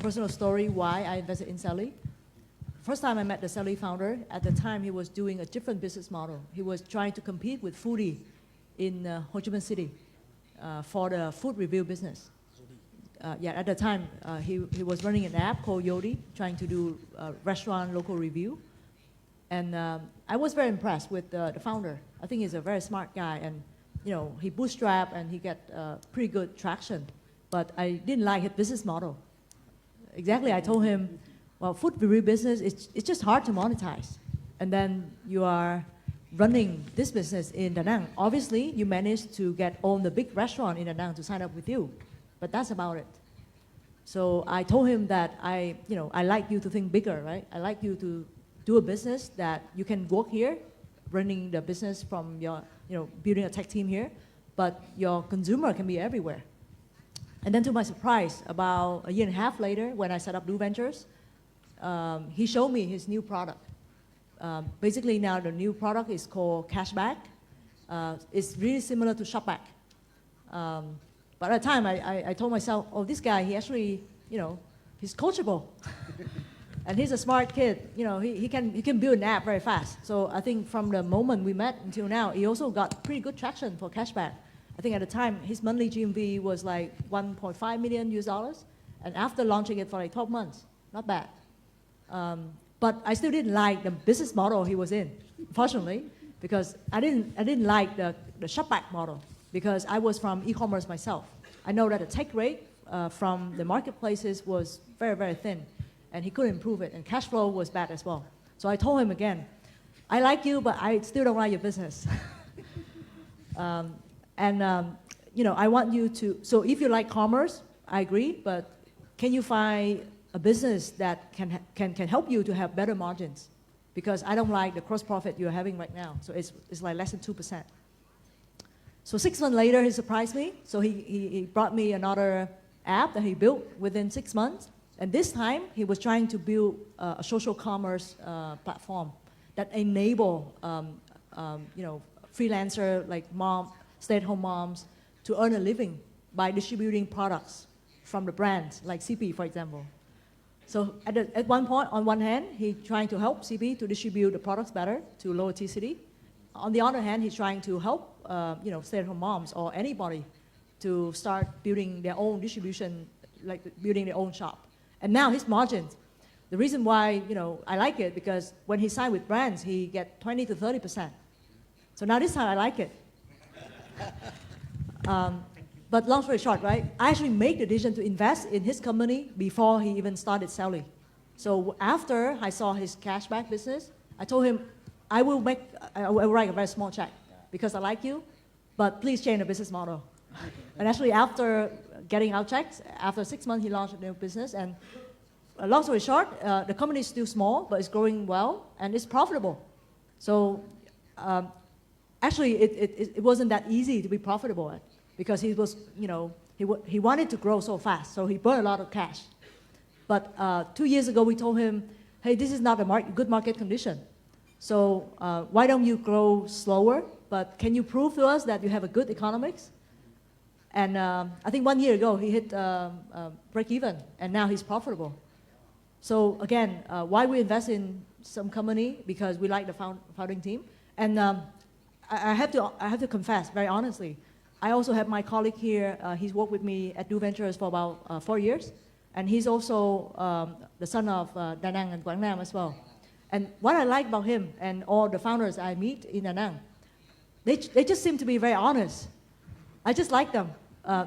personal story why I invested in Selly. First time I met the Selly founder, at the time he was doing a different business model. He was trying to compete with Foodie in Ho Chi Minh City for the food review business. Yeah, at the time he was running an app called Yodi, trying to do restaurant local review. And I was very impressed with the founder. I think he's a very smart guy, and he bootstrapped and he got pretty good traction. But I didn't like his business model. Exactly, I told him, well, food review business, it's just hard to monetize. And then you are running this business in Da Nang. Obviously, you managed to own the big restaurant in Da Nang to sign up with you, but that's about it. So I told him that I like you to think bigger, right? I like you to do a business that you can work here, running the business from your, building a tech team here, but your consumer can be everywhere. And then to my surprise, about a year and a half later, when I set up Do Ventures, he showed me his new product. Basically now the new product is called Cashback. It's really similar to ShopBack. But at the time I told myself, oh, this guy, he actually, he's coachable. And he's a smart kid. He can build an app very fast. So I think from the moment we met until now, he also got pretty good traction for Cashback. I think at the time, his monthly GMV was like $1.5 million US, and after launching it for like 12 months, not bad. But I still didn't like the business model he was in, fortunately, because I didn't like the ShopBack model, because I was from e-commerce myself. I know that the take rate from the marketplaces was very, very thin, and he couldn't improve it, and cash flow was bad as well. So I told him again, I like you, but I still don't like your business. I want you to, so if you like commerce, I agree, but can you find a business that can help you to have better margins? Because I don't like the gross profit you're having right now. So it's like less than 2%. So 6 months later, he surprised me. So he brought me another app that he built within 6 months. And this time, he was trying to build a social commerce platform that enable freelancer like stay-at-home moms to earn a living by distributing products from the brands, like CP, for example. So at one point, on one hand, he's trying to help CP to distribute the products better to lower tier city. On the other hand, he's trying to help stay-at-home moms or anybody to start building their own distribution, like building their own shop. And now his margins, the reason why I like it, because when he signed with brands, he get 20 to 30%. So now this time I like it. But long story short, right? I actually made the decision to invest in his company before he even started Selly. So after I saw his cashback business, I told him, I will write a very small check because I like you, but please change the business model. And actually after getting our checks, after 6 months, he launched a new business. And long story short, the company is still small, but it's growing well and it's profitable. So actually, it wasn't that easy to be profitable at, because he was, he wanted to grow so fast, so he burned a lot of cash. But 2 years ago, we told him, hey, this is not a good market condition. So why don't you grow slower, but can you prove to us that you have a good economics? And I think 1 year ago, he hit break even, and now he's profitable. So again, why we invest in some company? Because we like the founding team. And I have to confess, very honestly, I also have my colleague here. He's worked with me at Do Ventures for about 4 years, and he's also the son of Da Nang and Quảng Nam as well. And what I like about him and all the founders I meet in Da Nang, they just seem to be very honest. I just like them.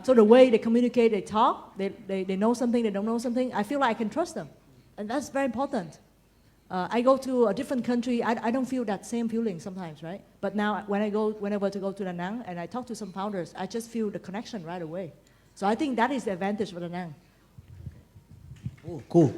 So the way they communicate, they talk, they know something, they don't know something, I feel like I can trust them, and that's very important. I go to a different country, I don't feel that same feeling sometimes, right? But now whenever to go to Da Nang and I talk to some founders, I just feel the connection right away. So I think that is the advantage for Da Nang. Oh, cool.